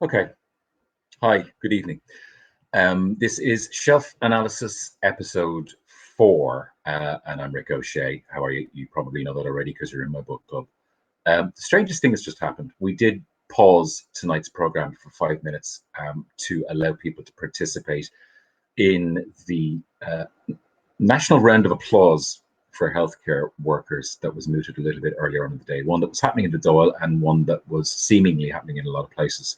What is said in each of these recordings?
Okay. Hi, good evening. This is Shelf Analysis episode 4, and I'm Rick O'Shea. How are you? You probably know that already because you're in my book club. The strangest thing has just happened. We did pause tonight's program for 5 minutes to allow people to participate in the national round of applause for healthcare workers that was mooted a little bit earlier on in the day. One that was happening in the Dáil and one that was seemingly happening in a lot of places.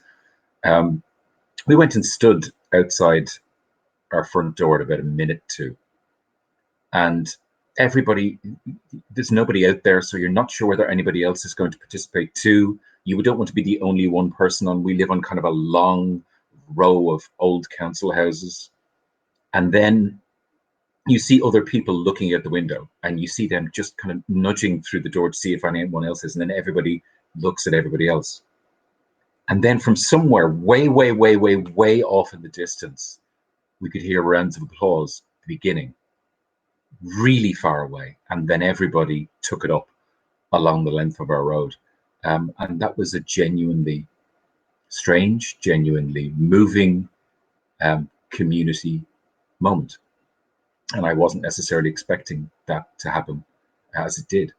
We went and stood outside our front door at about a minute to, and everybody, there's nobody out there, so you're not sure whether anybody else is going to participate too. You don't want to be the only one person on. We live on kind of a long row of old council houses, and then you see other people looking out the window, and you see them just kind of nudging through the door to see if anyone else is, and then everybody looks at everybody else. And then from somewhere way, way, way, way, way off in the distance, we could hear rounds of applause at the beginning, really far away. And then everybody took it up along the length of our road. And that was a genuinely strange, genuinely moving community moment. And I wasn't necessarily expecting that to happen as it did.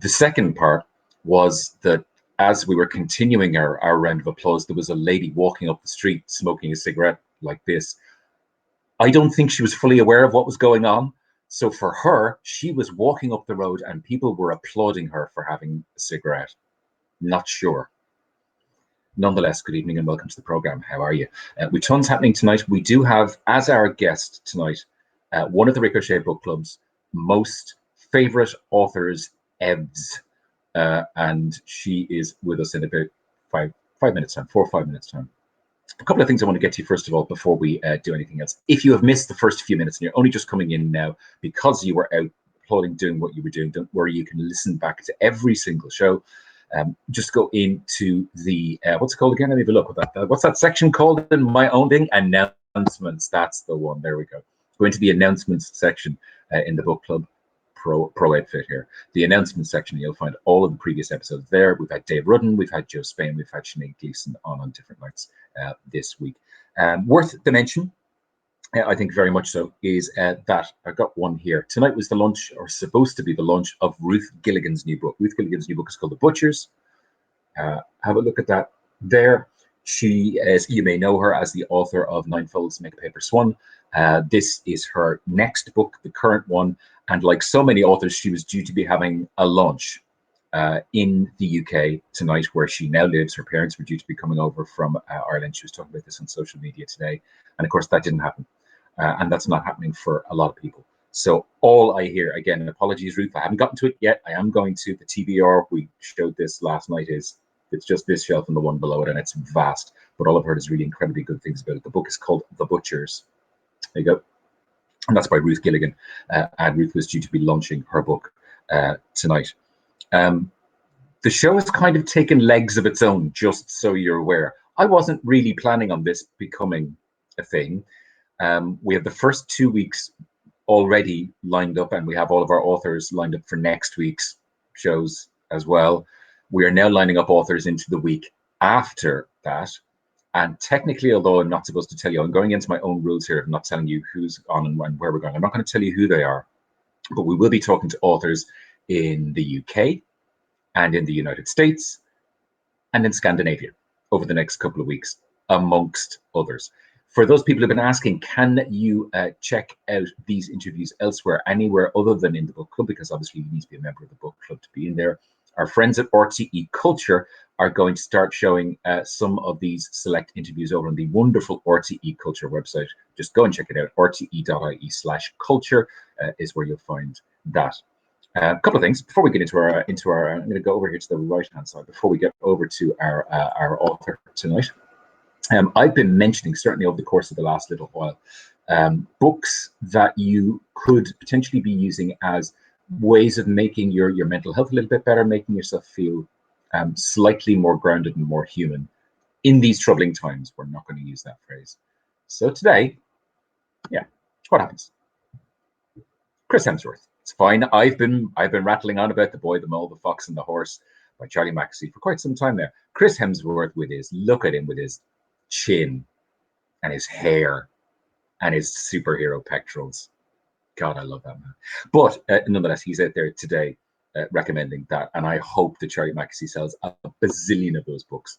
The second part was that as we were continuing our round of applause, there was a lady walking up the street smoking a cigarette like this. I don't think she was fully aware of what was going on. So for her, she was walking up the road and people were applauding her for having a cigarette. Not sure. Nonetheless, good evening and welcome to the program. How are you? With tons happening tonight, we do have as our guest tonight one of the Ricochet Book Club's most favorite authors, Ebbs. And she is with us in about 5 minutes time, 4 or 5 minutes time. A couple of things I want to get to first of all before we do anything else. If you have missed the first few minutes and you're only just coming in now because you were out applauding, doing what you were doing, don't worry, you can listen back to every single show. Just go into the, what's it called again? Let me have a look at that. What's that section called in my own thing? Announcements. That's the one. There we go. Go into the announcements section in the book club. Pro outfit here. The announcement section, you'll find all of the previous episodes there. We've had Dave Rudden, we've had Joe Spain, we've had Sinead Gleeson on different nights this week. Worth the mention, I think very much so, is that I got one here. Tonight was the launch, or supposed to be the launch, of Ruth Gilligan's new book. Ruth Gilligan's new book is called The Butchers. Have a look at that there. She is, you may know her as the author of Nine Folds Make a Paper Swan. This is her next book, the current one. And like so many authors, she was due to be having a launch in the UK tonight, where she now lives. Her parents were due to be coming over from Ireland. She was talking about this on social media today. And of course, that didn't happen. And that's not happening for a lot of people. So all I hear, again, apologies, Ruth, I haven't gotten to it yet. I am going to. The TBR, we showed this last night, it's just this shelf and the one below it, and it's vast. But all I've heard is really incredibly good things about it. The book is called The Butchers. There you go. And that's by Ruth Gilligan. And Ruth was due to be launching her book tonight. The show has kind of taken legs of its own, just so you're aware. I wasn't really planning on this becoming a thing. We have the first 2 weeks already lined up, and we have all of our authors lined up for next week's shows as well. We are now lining up authors into the week after that. And technically, although I'm not supposed to tell you, I'm going into my own rules here. I'm not telling you who's on and where we're going. I'm not going to tell you who they are, but we will be talking to authors in the UK and in the United States and in Scandinavia over the next couple of weeks, amongst others. For those people who've been asking, can you check out these interviews elsewhere, anywhere other than in the book club? Because obviously you need to be a member of the book club to be in there. Our friends at RTE Culture are going to start showing some of these select interviews over on the wonderful RTE Culture website. Just go and check it out. rte.ie/culture is where you'll find that. A couple of things before we get into our I'm going to go over here to the right-hand side before we get over to our author tonight. I've been mentioning, certainly over the course of the last little while, books that you could potentially be using as ways of making your mental health a little bit better, making yourself feel slightly more grounded and more human in these troubling times. We're not going to use that phrase. So today, yeah, what happens? Chris Hemsworth. It's fine. I've been rattling on about the boy, the mole, the fox, and the horse, by Charlie Maxey for quite some time now. Chris Hemsworth look at him with his chin and his hair and his superhero pectorals. God, I love that man. But nonetheless, he's out there today recommending that. And I hope that Charlie Maxey sells a bazillion of those books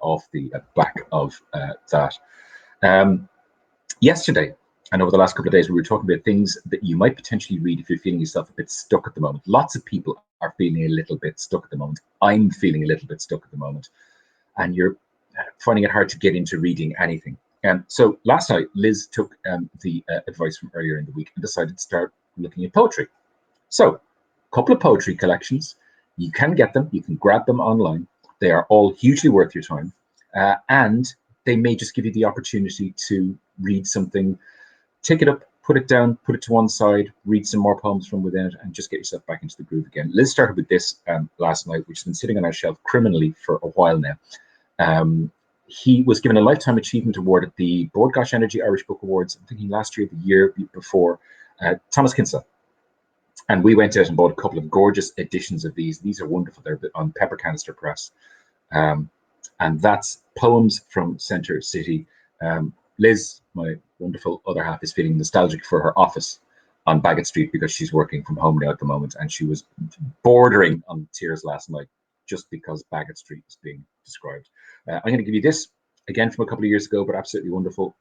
off the back of that. Yesterday, and over the last couple of days, we were talking about things that you might potentially read if you're feeling yourself a bit stuck at the moment. Lots of people are feeling a little bit stuck at the moment. I'm feeling a little bit stuck at the moment. And you're finding it hard to get into reading anything. So last night, Liz took the advice from earlier in the week and decided to start looking at poetry. So a couple of poetry collections. You can get them. You can grab them online. They are all hugely worth your time. And they may just give you the opportunity to read something, take it up, put it down, put it to one side, read some more poems from within it, and just get yourself back into the groove again. Liz started with this last night, which has been sitting on our shelf criminally for a while now. He was given a Lifetime Achievement Award at the Board Gosh Energy Irish Book Awards, I'm thinking last year, the year before, Thomas Kinsella. And we went out and bought a couple of gorgeous editions of these. These are wonderful. They're on Pepper Canister Press. And that's Poems from Centre City. Liz, my wonderful other half, is feeling nostalgic for her office on Bagot Street because she's working from home now at the moment. And she was bordering on tears last night just because Bagot Street is being described. I'm going to give you this again from a couple of years ago, but absolutely wonderful.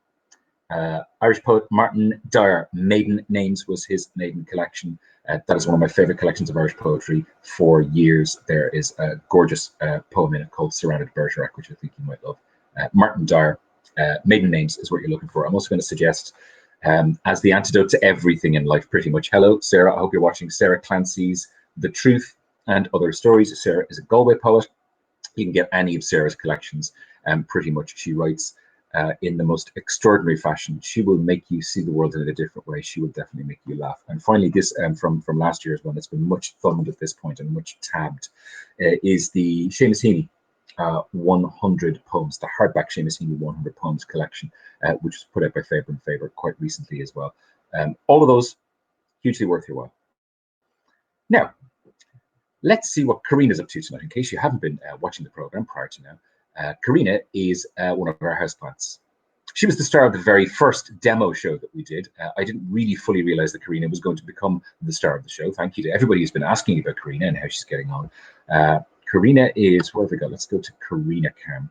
Irish poet Martin Dyer, Maiden Names was his maiden collection. That is one of my favorite collections of Irish poetry for years. There is a gorgeous poem in it called Surrounded Bergerac, which I think you might love. Martin Dyer, Maiden Names is what you're looking for. I'm also going to suggest, as the antidote to everything in life, pretty much. Hello, Sarah. I hope you're watching Sarah Clancy's The Truth and Other Stories. Sarah is a Galway poet. You can get any of Sarah's collections. Pretty much, she writes in the most extraordinary fashion. She will make you see the world in a different way. She will definitely make you laugh. And finally, this from last year's one, that's been much thumbed at this point and much tabbed, is the Seamus Heaney 100 Poems, the hardback Seamus Heaney 100 Poems collection, which was put out by Faber and Faber quite recently as well. All of those hugely worth your while. Now, let's see what Carina's up to tonight, in case you haven't been watching the program prior to now. Carina is one of our houseplants. She was the star of the very first demo show that we did. I didn't really fully realize that Carina was going to become the star of the show. Thank you to everybody who's been asking about Carina and how she's getting on. Carina is, where have we got? Let's go to Carina Cam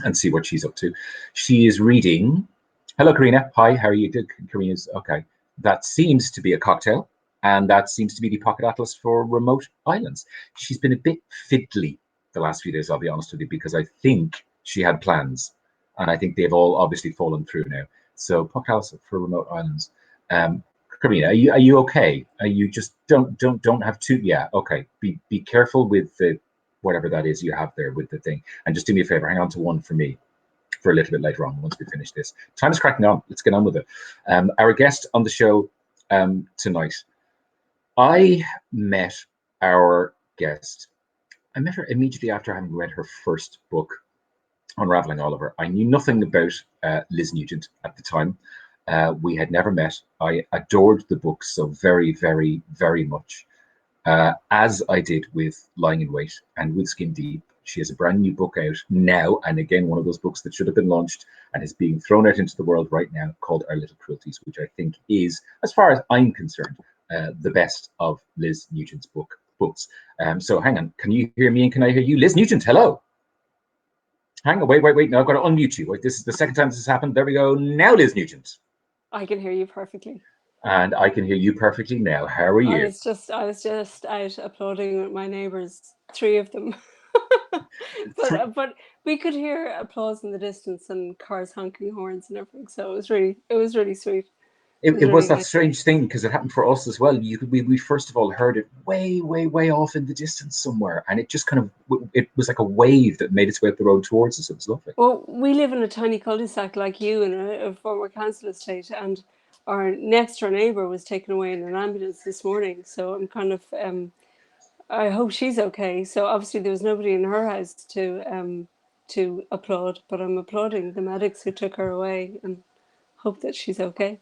and see what she's up to. She is reading. Hello, Carina. Hi, how are you? Good. Carina's okay. That seems to be a cocktail, and that seems to be the Pocket Atlas for Remote Islands. She's been a bit fiddly the last few days, I'll be honest with you, because I think she had plans, and I think they've all obviously fallen through now. So Pocket Atlas for Remote Islands. Carina, are you okay? Are you just don't have too? Yeah, okay. Be careful with the whatever that is you have there with the thing, and just do me a favor, hang on to one for me for a little bit later on once we finish this. Time is cracking on. Let's get on with it. Our guest on the show tonight. I met our guest. I met her immediately after having read her first book, Unraveling Oliver. I knew nothing about Liz Nugent at the time. We had never met. I adored the book so very, very, very much, as I did with Lying in Wait and with Skin Deep. She has a brand new book out now, and again, one of those books that should have been launched and is being thrown out into the world right now, called Our Little Cruelties, which I think is, as far as I'm concerned, the best of Liz Nugent's books. So hang on, can you hear me and can I hear you? Liz Nugent, hello. Hang on, wait, no, I've got to unmute you. Wait, this is the second time this has happened. There we go. Now, Liz Nugent. I can hear you perfectly. And I can hear you perfectly now. How are you? I was just out applauding with my neighbours, 3 of them. but we could hear applause in the distance and cars honking horns and everything. So it was really sweet. It was that strange thing, because it happened for us as well. We first of all heard it way off in the distance somewhere, and it just kind of, it was like a wave that made its way up the road towards us. It was lovely. Well, we live in a tiny cul-de-sac like you in a former council estate, and our next door neighbour was taken away in an ambulance this morning. So I'm kind of, I hope she's okay. So obviously there was nobody in her house to applaud, but I'm applauding the medics who took her away and hope that she's okay.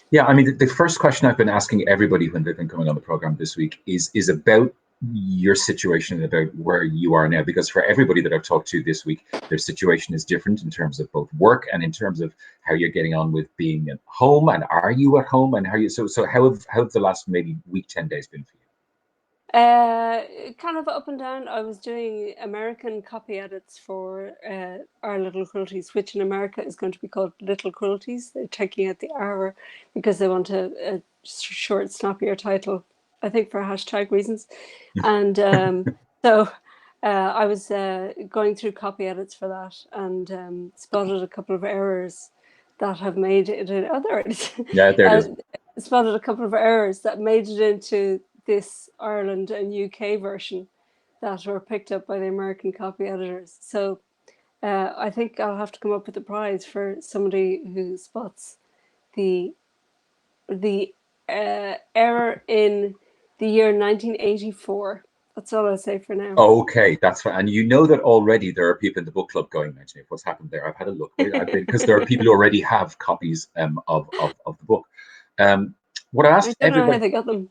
Yeah, I mean, the first question I've been asking everybody when they've been coming on the program this week is about your situation, about where you are now, because for everybody that I've talked to this week, their situation is different in terms of both work and in terms of how you're getting on with being at home, and are you at home, and so how have the last maybe week, 10 days been for you? Kind of up and down. I was doing American copy edits for Our Little Cruelties, which in America is going to be called Little Cruelties. They're taking out the R because they want a short, snappier title, I think for hashtag reasons. And so I was going through copy edits for that, and spotted a couple of errors that have made it. Oh, there it is. Yeah, there it is. Spotted a couple of errors that made it into this Ireland and UK version that were picked up by the American copy editors. So I think I'll have to come up with a prize for somebody who spots the error in the year 1984. That's all I'll say for now. Okay, that's fine. And you know that already there are people in the book club going, imagine what's happened there. I've had a look. I've been, because there are people who already have copies of the book. What I asked I don't know everybody, how they got them.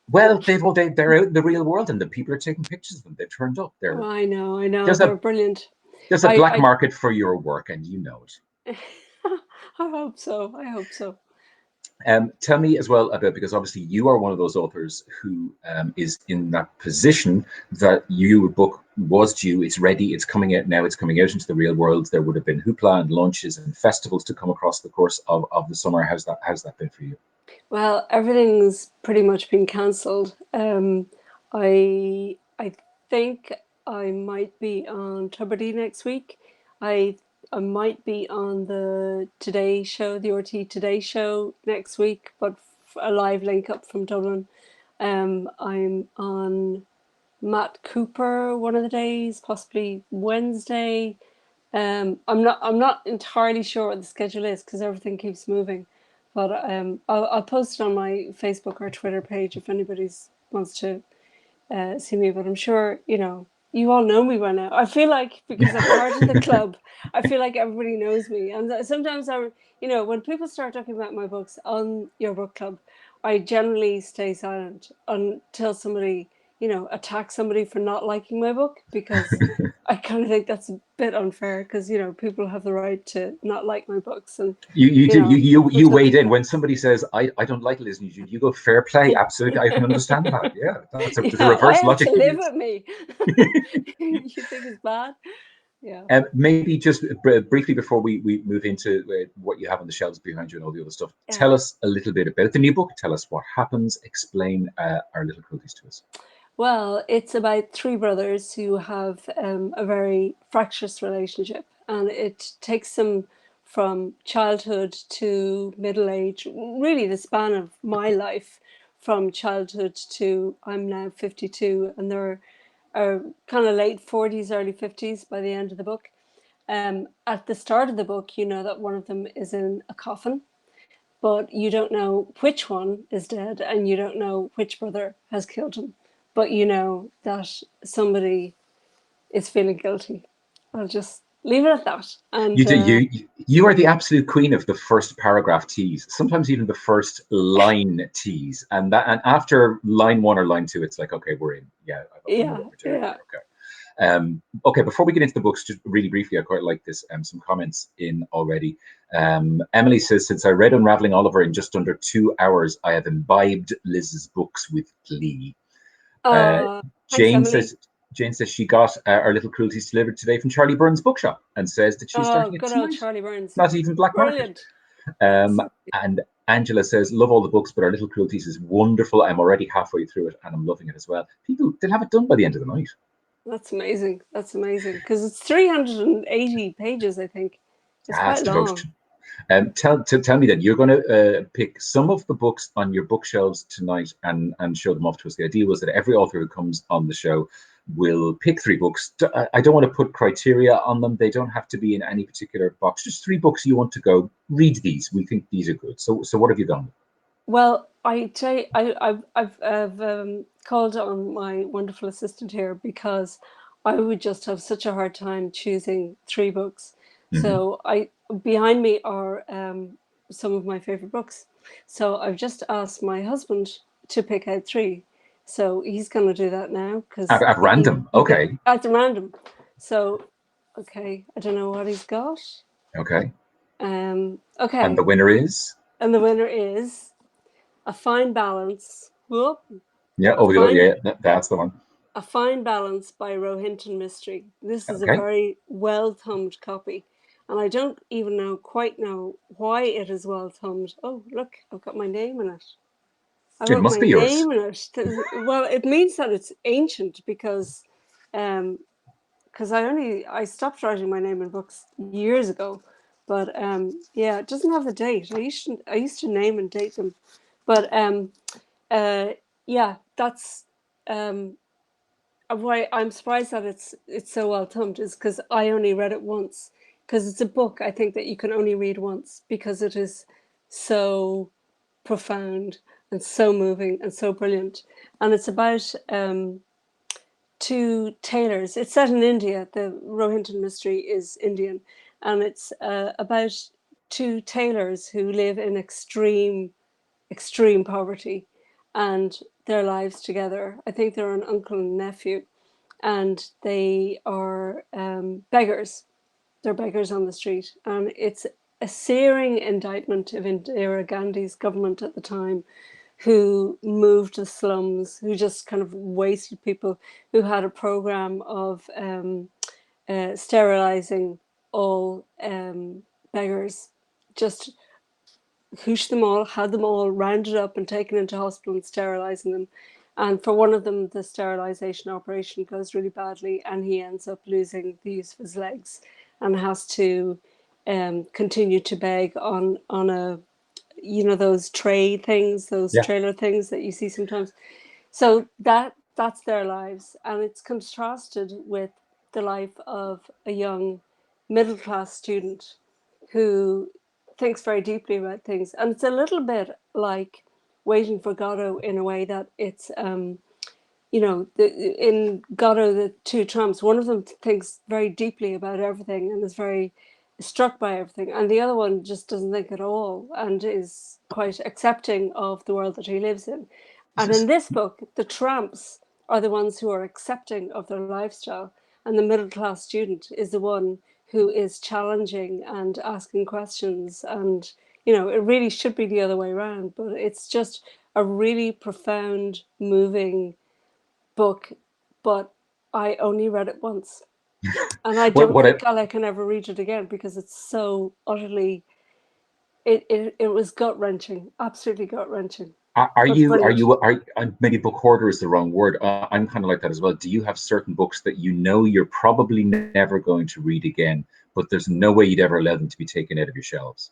well, they're out in the real world, and the people are taking pictures of them. They've turned up. Oh, I know. There's They're brilliant. There's a black market for your work, and you know it. I hope so. Tell me as well about, because obviously you are one of those authors who is in that position that your book was due, it's ready, it's coming out now, it's coming out into the real world. There would have been hoopla and launches and festivals to come across the course of the summer. How's that been for you? Well, everything's pretty much been cancelled. I think I might be on Tuberty next week. I might be on the Today Show, the RT Today Show next week, but a live link up from Dublin. I'm on Matt Cooper one of the days, possibly Wednesday. I'm not entirely sure what the schedule is because everything keeps moving. But I'll post it on my Facebook or Twitter page if anybody wants to see me. But I'm sure, you all know me by now. I feel like, because I'm part of the club, I feel like everybody knows me. And sometimes when people start talking about my books on your book club, I generally stay silent until somebody, attacks somebody for not liking my book, because I kind of think that's a bit unfair, because people have the right to not like my books. And you weighed in when somebody says I don't like Liz Nugent. You go, fair play, absolutely, I can understand that. Yeah, there's a reverse logic. To live with me. You think it's bad? Yeah. Maybe just briefly before we move into what you have on the shelves behind you and all the other stuff, tell us a little bit about the new book. Tell us what happens. Explain Our Little Cruelties to us. Well, it's about three brothers who have a very fractious relationship, and it takes them from childhood to middle age, really the span of my life, from childhood to I'm now 52, and they're kind of late 40s, early 50s by the end of the book. At the start of the book, you know that one of them is in a coffin, but you don't know which one is dead, and you don't know which brother has killed him. But you know that somebody is feeling guilty. I'll just leave it at that. And you are the absolute queen of the first paragraph tease, sometimes even the first line tease, and after line one or line two, it's like, okay, we're in. Yeah. Okay. Okay, before we get into the books, just really briefly, I quite like this. Some comments in already. Emily says, since I read Unraveling Oliver in just under 2 hours, I have imbibed Liz's books with glee. Jane says she got Our Little Cruelties delivered today from Charlie Burns' bookshop, and says that she's starting it tonight. Charlie Burns. Not even black market. And Angela says, love all the books, but Our Little Cruelties is wonderful. I'm already halfway through it and I'm loving it as well. People, they'll have it done by the end of the night. That's amazing. Because it's 380 pages, I think. It's quite long. Tell me then, you're going to pick some of the books on your bookshelves tonight and show them off to us. The idea was that every author who comes on the show will pick 3 books. I don't want to put criteria on them. They don't have to be in any particular box. Just 3 books you want to go, read these. We think these are good. So what have you done? Well, I've called on my wonderful assistant here, because I would just have such a hard time choosing 3 books. Mm-hmm. So behind me are some of my favorite books. So I've just asked my husband to pick out 3. So he's going to do that now because At random. Okay. at random. So, okay, I don't know what he's got. Okay. Okay. And the winner is? And the winner is A Fine Balance. Whoop. Yeah. Oh, yeah. That's the one. A Fine Balance by Rohinton Mystery. This is a Okay. very well-thumbed copy. And I don't even quite know why it is well-thumbed. Oh, look, I've got my name in it. I It wrote must my be yours. name in it. Well, it means that it's ancient because I stopped writing my name in books years ago. But yeah, it doesn't have a date. I used to name and date them. But yeah, that's why I'm surprised that it's so well thumbed is because I only read it once. Because it's a book I think that you can only read once because it is so profound and so moving and so brilliant. And it's about two tailors. It's set in India. The Rohinton Mystery is Indian, and it's about two tailors who live in extreme poverty, and their lives together. I think they're an uncle and nephew, and they are beggars. They're beggars on the street, and it's a searing indictment of Indira Gandhi's government at the time, who moved the slums, who just kind of wasted people, who had a program of sterilizing all beggars, just hooshed them all, had them all rounded up and taken into hospital and sterilizing them. And for one of them, the sterilization operation goes really badly, and he ends up losing the use of his legs and has to continue to beg on a, those tray things, those trailer things that you see sometimes. So that's their lives, and it's contrasted with the life of a young middle class student who thinks very deeply about things. And it's a little bit like Waiting for Godot in a way that it's in Godot, the two tramps, one of them thinks very deeply about everything and is very struck by everything, and the other one just doesn't think at all and is quite accepting of the world that he lives in. And in this book, the tramps are the ones who are accepting of their lifestyle, and the middle class student is the one who is challenging and asking questions. And it really should be the other way around, but it's just a really profound, moving book, but I only read it once. And I don't think I can ever read it again because it's so utterly, it was gut-wrenching, absolutely gut-wrenching. Are you maybe book hoarder is the wrong word. I'm kind of like that as well. Do you have certain books that you're probably never going to read again, but there's no way you'd ever allow them to be taken out of your shelves?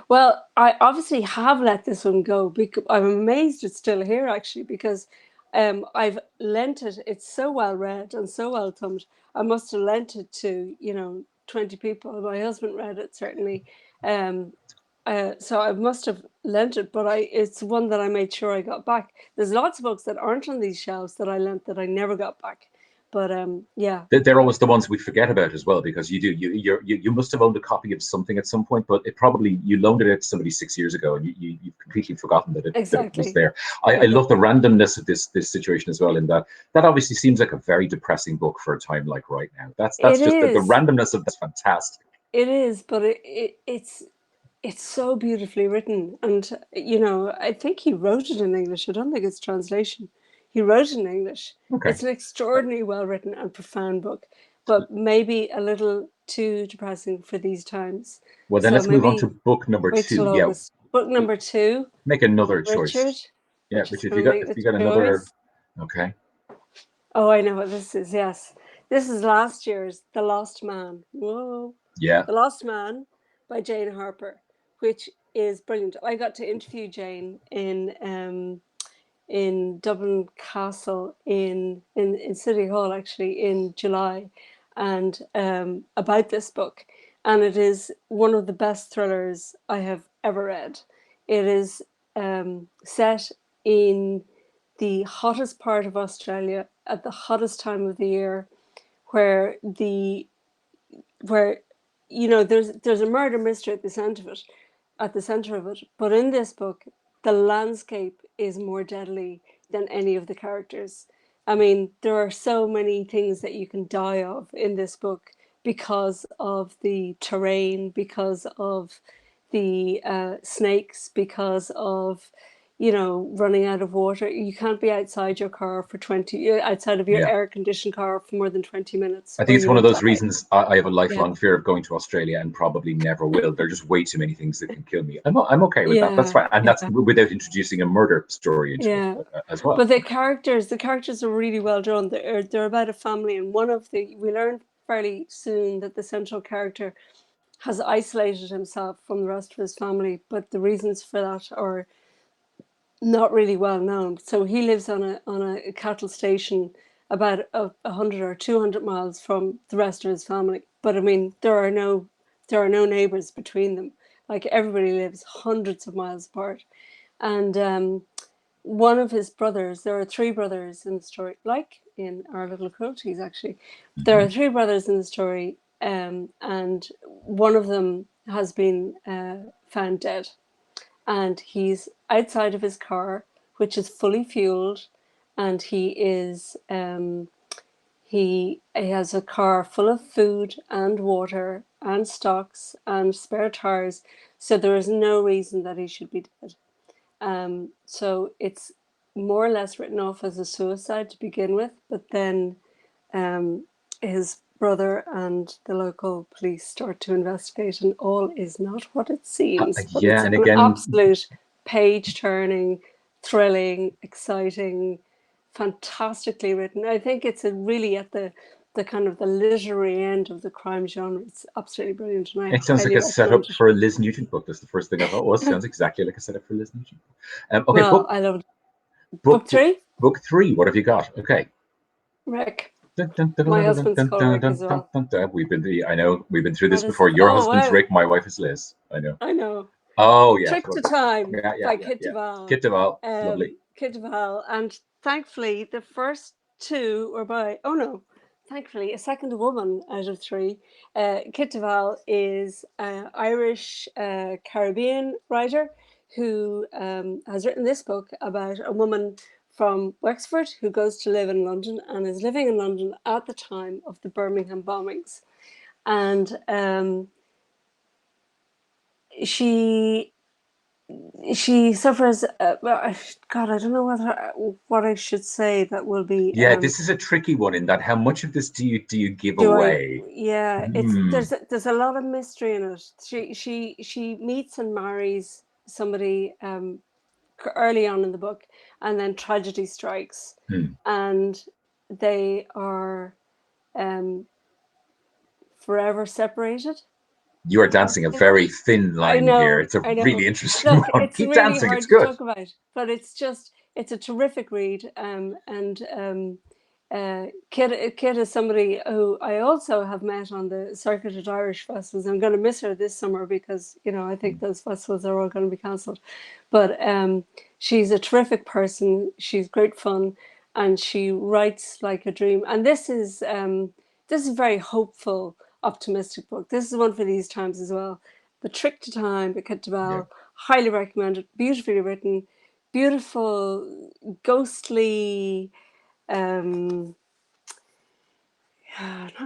Well, I obviously have let this one go because I'm amazed it's still here actually, because I've lent it. It's so well read and so well thumbed. I must have lent it to 20 people. My husband read it certainly. So I must have lent it, but it's one that I made sure I got back. There's lots of books that aren't on these shelves that I lent that I never got back. But yeah, They're always the ones we forget about as well, because you must have owned a copy of something at some point, but it probably you loaned it to somebody 6 years ago, and you've completely forgotten that it was there. I love the randomness of this situation as well, in that obviously seems like a very depressing book for a time like right now. That's just the randomness of that's fantastic. It is, but it's so beautifully written, and I think he wrote it in English. I don't think it's translation. He wrote it in English. Okay. It's an extraordinarily well written and profound book, but maybe a little too depressing for these times. Well, then let's move on to book number wait 2. till August. Book number 2. Make another Richard. choice. Yeah, Richard's Richard, if you got another. choice. Okay. Oh, I know what this is. Yes, this is last year's The Lost Man. Whoa. Yeah. The Lost Man by Jane Harper, which is brilliant. I got to interview Jane in Dublin Castle in City Hall actually in July, and about this book, and it is one of the best thrillers I have ever read. It is set in the hottest part of Australia at the hottest time of the year, where there's a murder mystery at the center of it, but in this book the landscape is more deadly than any of the characters. I mean, there are so many things that you can die of in this book because of the terrain, because of the snakes, because of, you know, running out of water. You can't be outside your car for outside of your Yeah. air-conditioned car for more than 20 minutes. I or think it's you one of will those die. reasons I have a Yeah. lifelong fear of going to Australia and probably never will. There are just way too many things that can kill me. I'm okay with that. That's Yeah, fine. And that's yeah, without introducing a murder story into yeah. it as well. But the characters are really well drawn. They're about a family, and we learn fairly soon that the central character has isolated himself from the rest of his family, but the reasons for that are not really well known. So he lives on a cattle station about 100 or 200 miles from the rest of his family. But I mean, there are no neighbors between them. Like, everybody lives hundreds of miles apart. And one of his brothers, there are three brothers in the story, like in Our Little Cruelties, actually. There are three brothers in the story, and one of them has been found dead. And he's outside of his car, which is fully fueled, and he has a car full of food and water and stocks and spare tires, so there is no reason that he should be dead. So it's more or less written off as a suicide to begin with, but then his brother and the local police start to investigate, and all is not what it seems. But Yeah, it's and an again, absolute page-turning, thrilling, exciting, fantastically written. I think it's really at the kind of the literary end of the crime genre. It's absolutely brilliant, and I it sounds like highly a setup recommend it. for a Liz Nugent book. That's the first thing I thought. Well, it sounds exactly like a setup for a Liz Nugent. Okay, Well, I loved it. book Book three, book three. What have you got? Okay. Rick. My husband's called Rick as well. I know we've been through this What is before. this? Your Oh, husband's wow. Rick, my wife is Liz. I know. I know. Oh yes, Trick to Time by Kit yeah. Duvall. Kit Duvall, lovely. Kit Duvall. And thankfully, the first two were by, oh no, thankfully, a second woman out of three. Kit Duvall is an Irish Caribbean writer who has written this book about a woman from Wexford who goes to live in London and is living in London at the time of the Birmingham bombings. And she suffers. God, I don't know what I should say that will be. Yeah, this is a tricky one in that how much of this do you give Do I? away? Yeah, there's a lot of mystery in it. She meets and marries somebody early on in the book, and then tragedy strikes, and they are forever separated. You are dancing a very thin I line here. know, It's a I know. really interesting Look, one. it's Keep really dancing. hard It's to good. talk about, but it's a terrific read. Kit is somebody who I also have met on the circuit at Irish festivals. I'm going to miss her this summer because, you know, I think those festivals are all going to be cancelled. But she's a terrific person. She's great fun, and she writes like a dream. And this is a very hopeful, optimistic book. This is one for these times as well. The Trick to Time by Kit Duvall. Highly recommended. Beautifully written, beautiful, ghostly. Not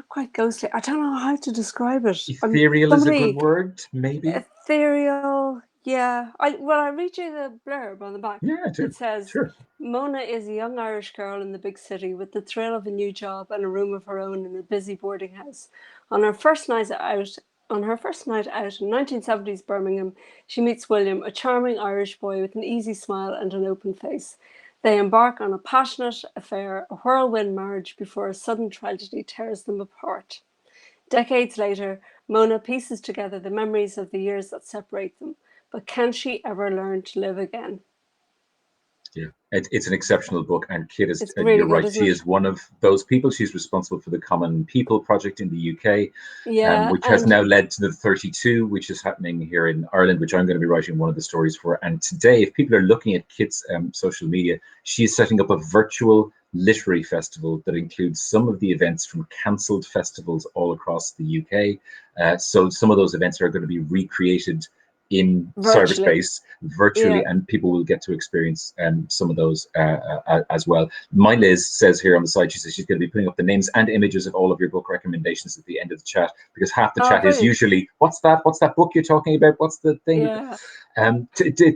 quite ghostly. I don't know how to describe it. Ethereal is a good Somebody word, maybe. ethereal. Yeah. I read you the blurb on the back. Yeah, I do. It says, Sure. Mona is a young Irish girl in the big city with the thrill of a new job and a room of her own in a busy boarding house. On her first night out in 1970s Birmingham, she meets William, a charming Irish boy with an easy smile and an open face. They embark on a passionate affair, a whirlwind marriage, before a sudden tragedy tears them apart. Decades later, Mona pieces together the memories of the years that separate them. But can she ever learn to live again? Yeah, it's an exceptional book, and Kit is, It's really you're good, right, isn't she it? is one of those people. She's responsible for the Common People Project in the UK, Yeah, which has and now led to the 32, which is happening here in Ireland, which I'm going to be writing one of the stories for. And today, if people are looking at Kit's social media, she is setting up a virtual literary festival that includes some of the events from cancelled festivals all across the UK. So some of those events are going to be recreated in Virtually. cyberspace virtually, Yeah. and people will get to experience some of those as well. My Liz says here on the side, she says she's going to be putting up the names and images of all of your book recommendations at the end of the chat, because half the chat is Brilliant. usually, what's that book you're talking about, what's the thing? Yeah.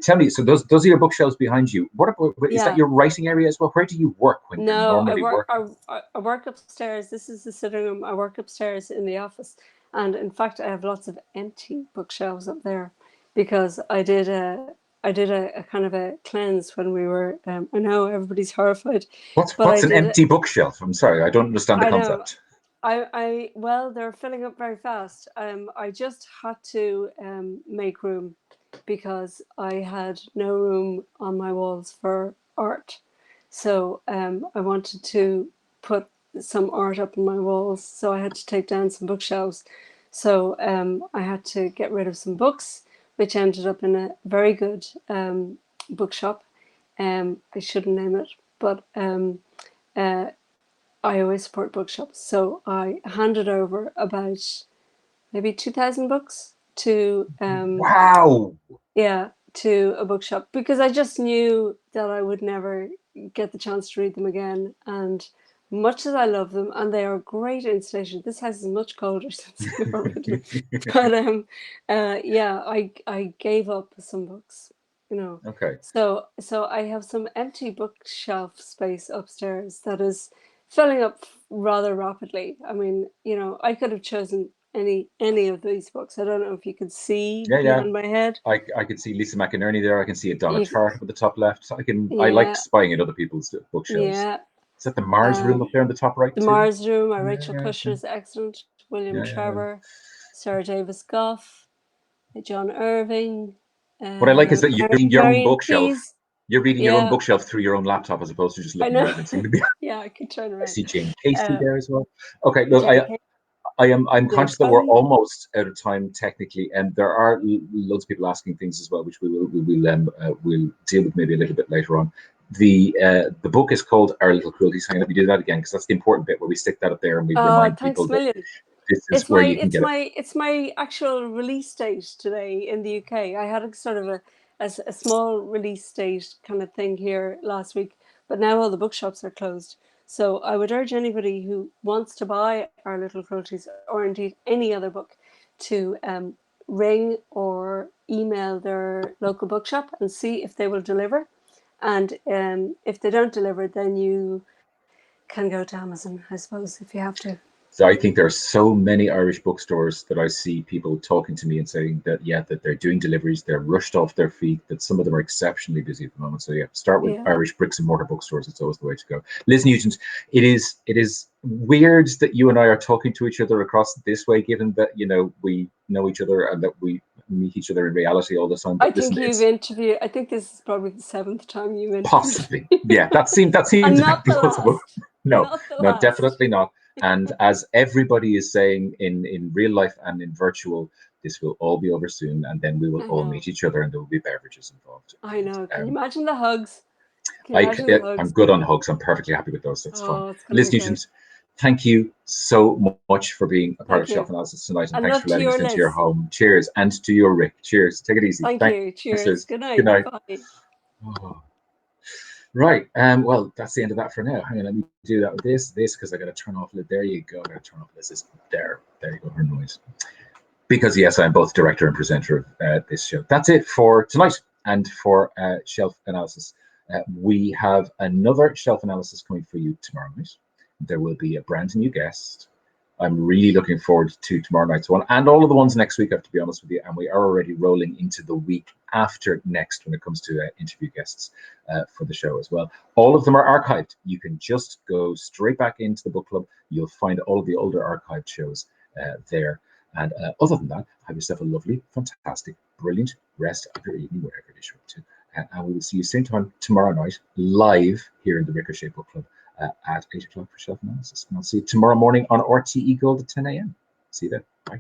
Tell me, so those are your bookshelves behind you. What about, is that your writing area as well? Where do you work when you're normally working? I work upstairs. This is the sitting room. I work upstairs in the office, and in fact, I have lots of empty bookshelves up there because I did a kind of a cleanse when we were. I know everybody's horrified, but What's I an did it. empty bookshelf? I'm sorry, I don't understand the I know. concept. Well, they're filling up very fast. I just had to make room because I had no room on my walls for art. So I wanted to put some art up on my walls. So I had to take down some bookshelves. So I had to get rid of some books, which ended up in a very good bookshop. I shouldn't name it, but I always support bookshops. So I handed over about maybe 2,000 books to Wow. to a bookshop because I just knew that I would never get the chance to read them again. And much as I love them, and they are great installation, this house is much colder since I never read them. But I gave up some books, you know. Okay. So I have some empty bookshelf space upstairs that is filling up rather rapidly. I mean, you know, I could have chosen any of these books. I don't know if you could see Yeah. behind my head. I can see Lisa McInerney there. I can see a Donna You, Tartt up at the top left. I like yeah, spying at other people's bookshelves. yeah. Is that the Mars room up there in the top right The too? Mars Room, Rachel Yeah. Cushner is excellent. William Yeah. Trevor, Sarah Davis Goff, John Irving, What I like is that you're reading your own Marion bookshelf. Keyes. You're reading your own Yeah, bookshelf through your own laptop as opposed to just I looking know. around and seeing the. Yeah, I could turn I around. see Jane Casey Uh, there as well. Okay, look, Jane Kay, I'm Nick conscious that we're Bowie. almost out of time technically, and there are loads of people asking things as well, which we'll deal with maybe a little bit later on. The book is called Our Little Cruelties. I'm going to do that again because that's the important bit where we stick that up there and we remind people Thanks a that million. this is where you can get it. It's my actual release date today in the UK. I had a sort of a small release date kind of thing here last week, but now all the bookshops are closed. So I would urge anybody who wants to buy Our Little Cruelties or indeed any other book to ring or email their local bookshop and see if they will deliver. And if they don't deliver, then you can go to Amazon, I suppose, if you have to. So I think there are so many Irish bookstores that I see people talking to me and saying that, yeah, that they're doing deliveries, they're rushed off their feet, that some of them are exceptionally busy at the moment. So yeah, start with Irish bricks and mortar bookstores. It's always the way to go. Liz Nugent, it is weird that you and I are talking to each other across this way, given that, you know, we know each other and that we meet each other in reality all the time. But I think you've interviewed. I think this is probably the 7th time you've interviewed. Possibly, yeah. That seems and not the plausible. last. No, not the no, last. definitely not. And as everybody is saying in real life and in virtual, this will all be over soon, and then we will all meet each other, and there will be beverages involved. I know. Can you imagine the hugs? I'm good on hugs. I'm perfectly happy with those. That's fun. Liz Nugent, thank you so much for being a part of Shelf Analysis tonight, and thanks for letting us into your home. Cheers, and to your Rick. Cheers. Take it easy. Thank you. Cheers. Good night. Good night. Bye. Oh. Right. Well, that's the end of that for now. Hang on, let me do that with this, because I got to turn off. There you go. I got to turn off this. There you go. Her noise. Because yes, I'm both director and presenter of this show. That's it for tonight and for Shelf Analysis. We have another Shelf Analysis coming for you tomorrow night. There will be a brand new guest. I'm really looking forward to tomorrow night's one and all of the ones next week, I have to be honest with you. And we are already rolling into the week after next when it comes to interview guests for the show as well. All of them are archived. You can just go straight back into the book club. You'll find all of the older archived shows there. And other than that, have yourself a lovely, fantastic, brilliant rest of your evening, wherever it is you're up to. And we will see you same time tomorrow night, live here in the Ricochet Book Club at 8 o'clock for Shelf Analysis. And I'll see you tomorrow morning on RTE Gold at 10 a.m. See you then. Bye.